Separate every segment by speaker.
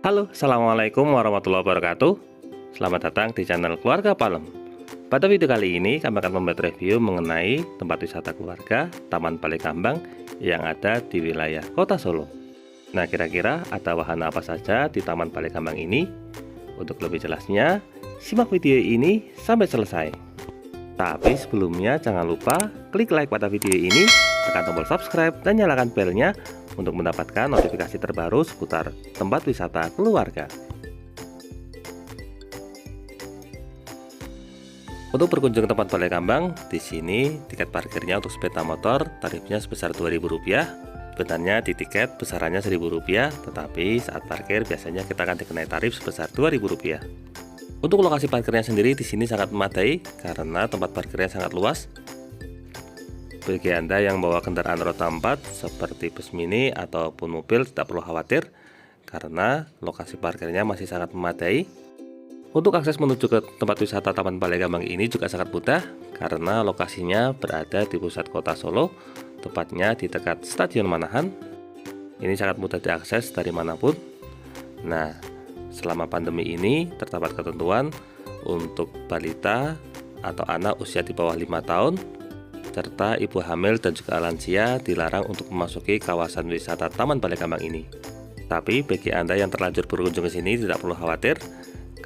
Speaker 1: Halo, Assalamualaikum warahmatullahi wabarakatuh. Selamat datang di channel Keluarga Palem. Pada video kali ini kami akan membuat review mengenai tempat wisata keluarga Taman Balai Kambang yang ada di wilayah Kota Solo. Nah, kira-kira ada wahana apa saja di Taman Balai Kambang ini? Untuk lebih jelasnya, simak video ini sampai selesai. Tapi sebelumnya jangan lupa klik like pada video ini, tekan tombol subscribe dan nyalakan belnya untuk mendapatkan notifikasi terbaru seputar tempat wisata keluarga. Untuk berkunjung ke tempat Balai Kambang, di sini tiket parkirnya untuk sepeda motor tarifnya sebesar Rp2.000. Sebenarnya di tiket besarannya Rp1.000, tetapi saat parkir biasanya kita akan dikenai tarif sebesar Rp2.000. Untuk lokasi parkirnya sendiri di sini sangat memadai karena tempat parkirnya sangat luas. Bagi Anda yang membawa kendaraan roda 4 seperti bus mini ataupun mobil tidak perlu khawatir karena lokasi parkirnya masih sangat memadai. Untuk akses menuju ke tempat wisata Taman Balai Kambang ini juga sangat mudah karena lokasinya berada di pusat kota Solo, tepatnya di dekat Stadion Manahan. Ini sangat mudah diakses dari manapun. Nah, selama pandemi ini terdapat ketentuan untuk balita atau anak usia di bawah 5 tahun serta ibu hamil dan juga lansia dilarang untuk memasuki kawasan wisata Taman Balai Kambang ini. Tapi bagi Anda yang terlanjur berkunjung ke sini tidak perlu khawatir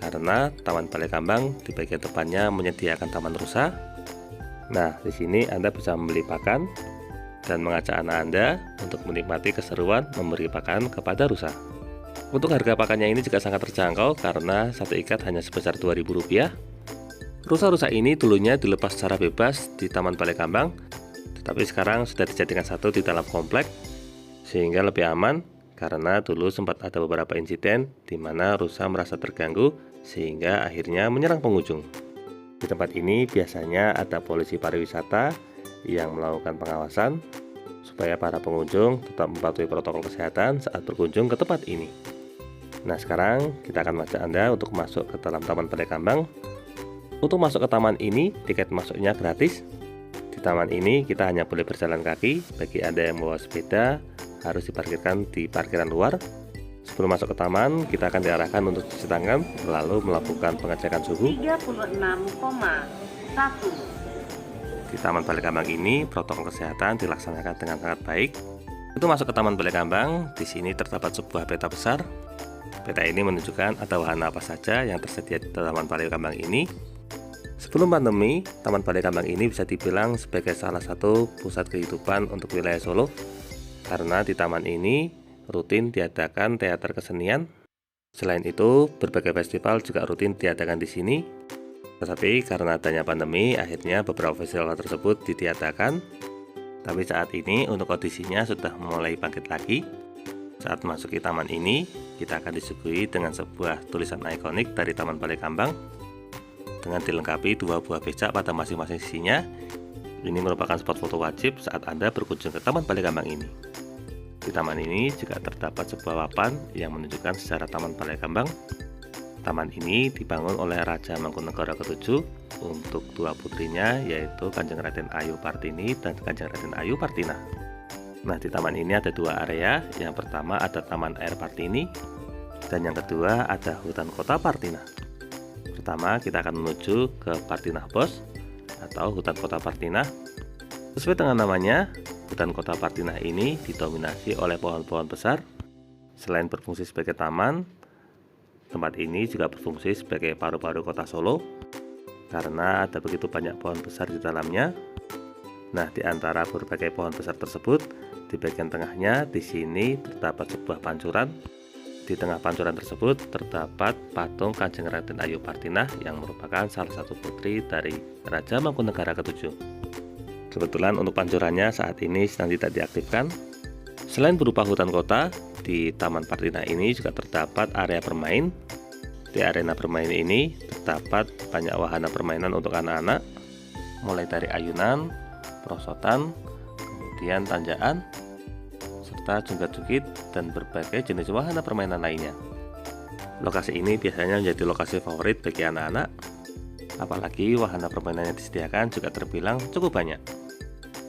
Speaker 1: karena Taman Balai Kambang di bagian depannya menyediakan taman rusa. Nah, di sini Anda bisa membeli pakan dan mengajak anak Anda untuk menikmati keseruan memberi pakan kepada rusa. Untuk harga pakannya ini juga sangat terjangkau karena satu ikat hanya sebesar Rp2.000. Rusa-rusa ini dulunya dilepas secara bebas di Taman Balai Kambang, tetapi sekarang sudah dijadikan satu di dalam komplek sehingga lebih aman karena dulu sempat ada beberapa insiden di mana rusa merasa terganggu sehingga akhirnya menyerang pengunjung. Di tempat ini biasanya ada polisi pariwisata yang melakukan pengawasan supaya para pengunjung tetap mematuhi protokol kesehatan saat berkunjung ke tempat ini. Nah, sekarang kita akan mengajak Anda untuk masuk ke dalam Taman Balai Kambang. Untuk masuk ke taman ini, tiket masuknya gratis. Di taman ini kita hanya boleh berjalan kaki. Bagi Anda yang membawa sepeda, harus diparkirkan di parkiran luar. Sebelum masuk ke taman, kita akan diarahkan untuk cuci tangan, lalu melakukan pengecekan suhu.
Speaker 2: 36,1.
Speaker 1: Di Taman Balai Kambang ini, protokol kesehatan dilaksanakan dengan sangat baik. Untuk masuk ke Taman Balai Kambang, di sini terdapat sebuah peta besar. Peta ini menunjukkan ada wahana apa saja yang tersedia di Taman Balai Kambang ini. Sebelum pandemi, Taman Balai Kambang ini bisa dibilang sebagai salah satu pusat kehidupan untuk wilayah Solo karena di taman ini rutin diadakan teater kesenian. Selain itu, berbagai festival juga rutin diadakan di sini. Tetapi karena adanya pandemi, akhirnya beberapa festival tersebut ditiadakan. Tapi saat ini untuk kondisinya sudah mulai bangkit lagi. Saat memasuki taman ini, kita akan disuguhi dengan sebuah tulisan ikonik dari Taman Balai Kambang dengan dilengkapi 2 buah becak pada masing-masing sisinya. Ini merupakan spot foto wajib saat Anda berkunjung ke Taman Balai Kambang ini. Di taman ini juga terdapat sebuah papan yang menunjukkan sejarah Taman Balai Kambang. Taman ini dibangun oleh Raja Mangkunegara ke-7 untuk 2 putrinya, yaitu Kanjeng Raden Ayu Partini dan Kanjeng Raden Ayu Partina. Nah, di taman ini ada 2 area. Yang pertama ada Taman Air Partini dan yang kedua ada Hutan Kota Partina. Pertama, kita akan menuju ke Partinah Bos atau Hutan Kota Partinah. Sesuai dengan namanya, Hutan Kota Partinah ini didominasi oleh pohon-pohon besar. Selain berfungsi sebagai taman, tempat ini juga berfungsi sebagai paru-paru kota Solo karena ada begitu banyak pohon besar di dalamnya. Nah, di antara berbagai pohon besar tersebut, di bagian tengahnya di sini terdapat sebuah pancuran. Di tengah pancuran tersebut terdapat patung Kanjeng Raden Ayu Partinah yang merupakan salah satu putri dari Raja Mangkunegara ke-7. Kebetulan untuk pancurannya saat ini sedang tidak diaktifkan. Selain berupa hutan kota, di Taman Partinah ini juga terdapat area bermain. Di arena bermain ini terdapat banyak wahana permainan untuk anak-anak, mulai dari ayunan, perosotan, kemudian tanjakan, serta jungkat-jungkit dan berbagai jenis wahana permainan lainnya. Lokasi ini biasanya menjadi lokasi favorit bagi anak-anak, apalagi wahana permainan yang disediakan juga terbilang cukup banyak.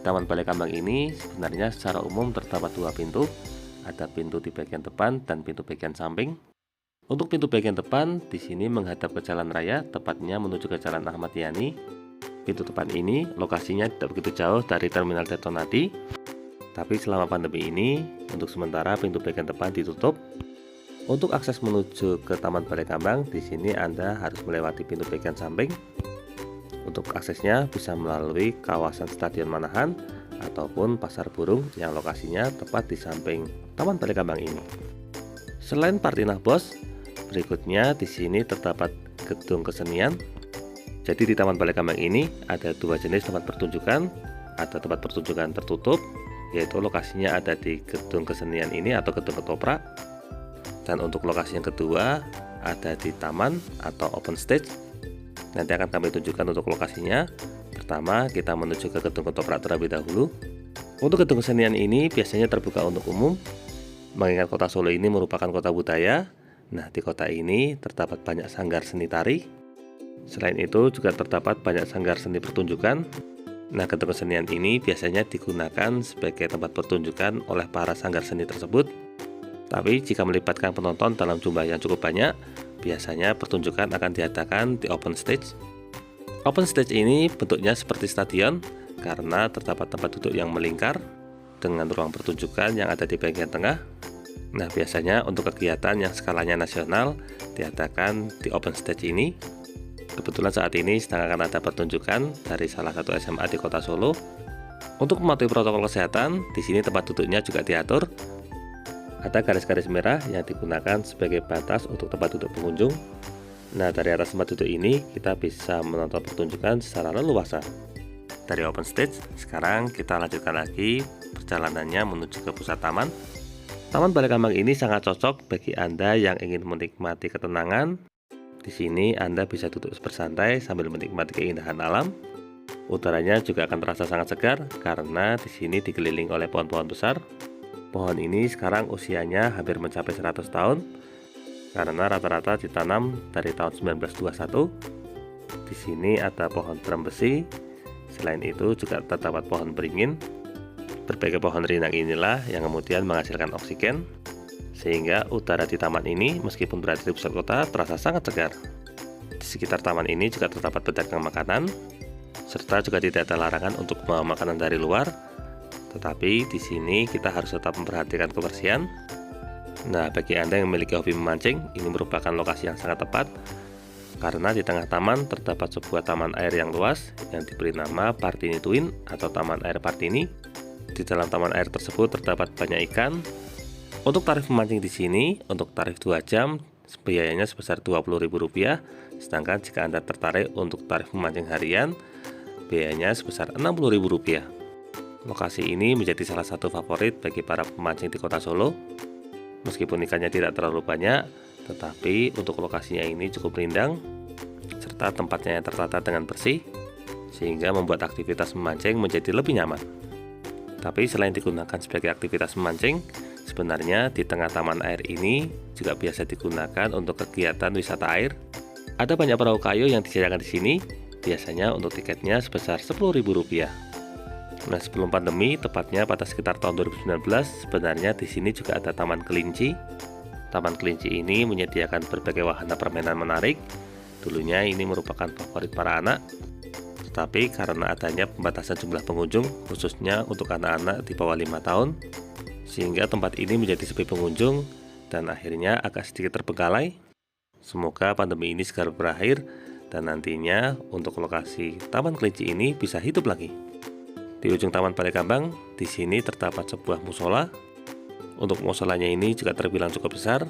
Speaker 1: Taman Balai Kambang ini sebenarnya secara umum terdapat 2 pintu, ada pintu di bagian depan dan pintu bagian samping. Untuk pintu bagian depan di sini menghadap ke jalan raya, tepatnya menuju ke Jalan Ahmad Yani. Pintu depan ini lokasinya tidak begitu jauh dari Terminal Detonadi. Tapi selama pandemi ini, untuk sementara pintu bagian depan ditutup. Untuk akses menuju ke Taman Balai Kambang, di sini Anda harus melewati pintu bagian samping. Untuk aksesnya bisa melalui kawasan Stadion Manahan ataupun Pasar Burung yang lokasinya tepat di samping Taman Balai Kambang ini. Selain Partinah Bos, berikutnya di sini terdapat gedung kesenian. Jadi di Taman Balai Kambang ini ada dua jenis tempat pertunjukan. Ada tempat pertunjukan tertutup, yaitu lokasinya ada di gedung kesenian ini atau gedung ketoprak. Dan untuk lokasi yang kedua ada di taman atau open stage. Nanti akan kami tunjukkan untuk lokasinya. Pertama kita menuju ke gedung ketoprak terlebih dahulu. Untuk gedung kesenian ini biasanya terbuka untuk umum, mengingat kota Solo ini merupakan kota budaya. Nah, di kota ini terdapat banyak sanggar seni tari. Selain itu juga terdapat banyak sanggar seni pertunjukan. Nah, gedung kesenian ini biasanya digunakan sebagai tempat pertunjukan oleh para sanggar seni tersebut. Tapi jika melibatkan penonton dalam jumlah yang cukup banyak, biasanya pertunjukan akan diadakan di open stage. Open stage ini bentuknya seperti stadion karena terdapat tempat duduk yang melingkar dengan ruang pertunjukan yang ada di bagian tengah. Nah, biasanya untuk kegiatan yang skalanya nasional diadakan di open stage ini. Kebetulan saat ini sedang akan ada pertunjukan dari salah satu SMA di Kota Solo. Untuk mematuhi protokol kesehatan, di sini tempat duduknya juga diatur. Ada garis-garis merah yang digunakan sebagai batas untuk tempat duduk pengunjung. Nah, dari atas tempat duduk ini kita bisa menonton pertunjukan secara leluasa. Dari open stage, sekarang kita lanjutkan lagi perjalanannya menuju ke pusat taman. Taman Balai Kambang ini sangat cocok bagi Anda yang ingin menikmati ketenangan. Di sini Anda bisa duduk bersantai sambil menikmati keindahan alam. Udaranya juga akan terasa sangat segar karena di sini dikelilingi oleh pohon-pohon besar. Pohon ini sekarang usianya hampir mencapai 100 tahun karena rata-rata ditanam dari tahun 1921. Di sini ada pohon tiram besi. Selain itu juga terdapat pohon beringin. Berbagai pohon rindang inilah yang kemudian menghasilkan oksigen, sehingga udara di taman ini meskipun berada di pusat kota terasa sangat segar. Di sekitar taman ini juga terdapat pedagang makanan, serta juga tidak ada larangan untuk membawa makanan dari luar. Tetapi di sini kita harus tetap memperhatikan kebersihan. Nah, bagi Anda yang memiliki hobi memancing, ini merupakan lokasi yang sangat tepat karena di tengah taman terdapat sebuah taman air yang luas yang diberi nama Partini Twin atau Taman Air Partini. Di dalam taman air tersebut terdapat banyak ikan. Untuk tarif memancing di sini, untuk tarif 2 jam biayanya sebesar Rp20.000, sedangkan jika Anda tertarik untuk tarif memancing harian, biayanya sebesar Rp60.000. Lokasi ini menjadi salah satu favorit bagi para pemancing di Kota Solo. Meskipun ikannya tidak terlalu banyak, tetapi untuk lokasinya ini cukup rindang, serta tempatnya yang tertata dengan bersih, sehingga membuat aktivitas memancing menjadi lebih nyaman. Tapi selain digunakan sebagai aktivitas memancing, sebenarnya di tengah taman air ini juga biasa digunakan untuk kegiatan wisata air. Ada banyak perahu kayu yang disediakan di sini, biasanya untuk tiketnya sebesar Rp10.000. Nah, sebelum pandemi, tepatnya pada sekitar tahun 2019, sebenarnya di sini juga ada Taman Kelinci. Taman Kelinci ini menyediakan berbagai wahana permainan menarik. Dulunya ini merupakan favorit para anak, tetapi karena adanya pembatasan jumlah pengunjung, khususnya untuk anak-anak di bawah 5 tahun, sehingga tempat ini menjadi sepi pengunjung dan akhirnya agak sedikit terbengkalai. Semoga pandemi ini segera berakhir dan nantinya untuk lokasi Taman Kelinci ini bisa hidup lagi. Di ujung Taman Balai Kambang, di sini terdapat sebuah musola. Untuk musolanya ini juga terbilang cukup besar.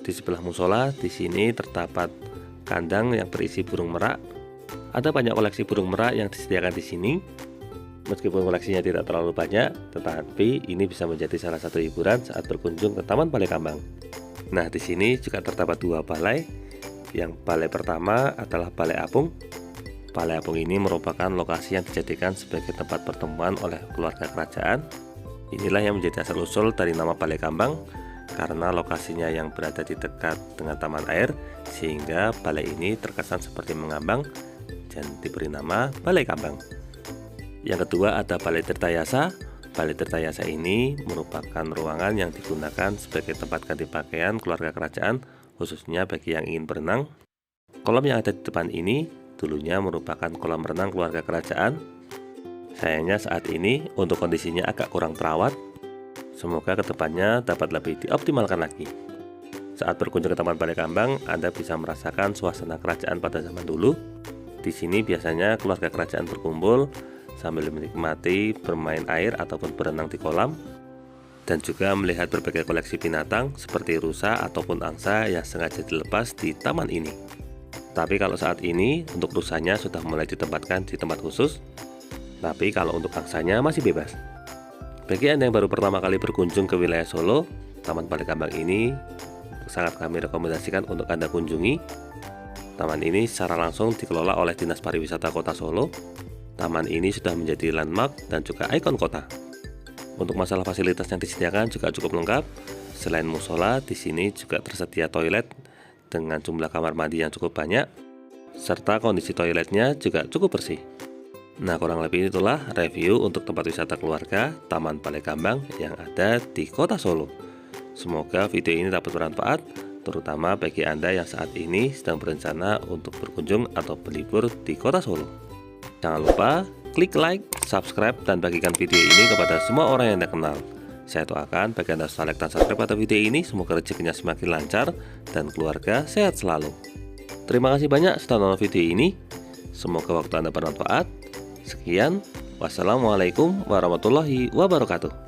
Speaker 1: Di sebelah musola, di sini terdapat kandang yang berisi burung merak. Ada banyak koleksi burung merak yang disediakan di sini. Meskipun koleksinya tidak terlalu banyak, tetapi ini bisa menjadi salah satu hiburan saat berkunjung ke Taman Balai Kambang. Nah, di sini juga terdapat 2 balai. Yang balai pertama adalah Balai Apung. Balai Apung ini merupakan lokasi yang dijadikan sebagai tempat pertemuan oleh keluarga kerajaan. Inilah yang menjadi asal-usul dari nama Balai Kambang, karena lokasinya yang berada di dekat dengan taman air, sehingga balai ini terkesan seperti mengambang dan diberi nama Balai Kambang. Yang kedua ada Balai Tirtayasa. Balai Tirtayasa ini merupakan ruangan yang digunakan sebagai tempat ganti pakaian keluarga kerajaan khususnya bagi yang ingin berenang. Kolam yang ada di depan ini dulunya merupakan kolam renang keluarga kerajaan. Sayangnya saat ini untuk kondisinya agak kurang terawat. Semoga kedepannya dapat lebih dioptimalkan lagi. Saat berkunjung ke Taman Balai Kambang, Anda bisa merasakan suasana kerajaan pada zaman dulu. Di sini biasanya keluarga kerajaan berkumpul sambil menikmati bermain air ataupun berenang di kolam, dan juga melihat berbagai koleksi binatang seperti rusa ataupun angsa yang sengaja dilepas di taman ini. Tapi kalau saat ini untuk rusanya sudah mulai ditempatkan di tempat khusus, tapi kalau untuk angsanya masih bebas. Bagi Anda yang baru pertama kali berkunjung ke wilayah Solo, Taman Balai Kambang ini sangat kami rekomendasikan untuk Anda kunjungi. Taman ini secara langsung dikelola oleh Dinas Pariwisata Kota Solo. Taman ini sudah menjadi landmark dan juga ikon kota. Untuk masalah fasilitas yang disediakan juga cukup lengkap. Selain musola, di sini juga tersedia toilet dengan jumlah kamar mandi yang cukup banyak, serta kondisi toiletnya juga cukup bersih. Nah, kurang lebih itulah review untuk tempat wisata keluarga Taman Balai Kambang yang ada di Kota Solo. Semoga video ini dapat bermanfaat, terutama bagi Anda yang saat ini sedang berencana untuk berkunjung atau berlibur di Kota Solo. Jangan lupa klik like, subscribe, dan bagikan video ini kepada semua orang yang Anda kenal. Saya doakan bagi Anda like dan subscribe pada video ini, semoga rezekinya semakin lancar dan keluarga sehat selalu. Terima kasih banyak sudah nonton video ini. Semoga waktu Anda bermanfaat. Sekian, wassalamualaikum warahmatullahi wabarakatuh.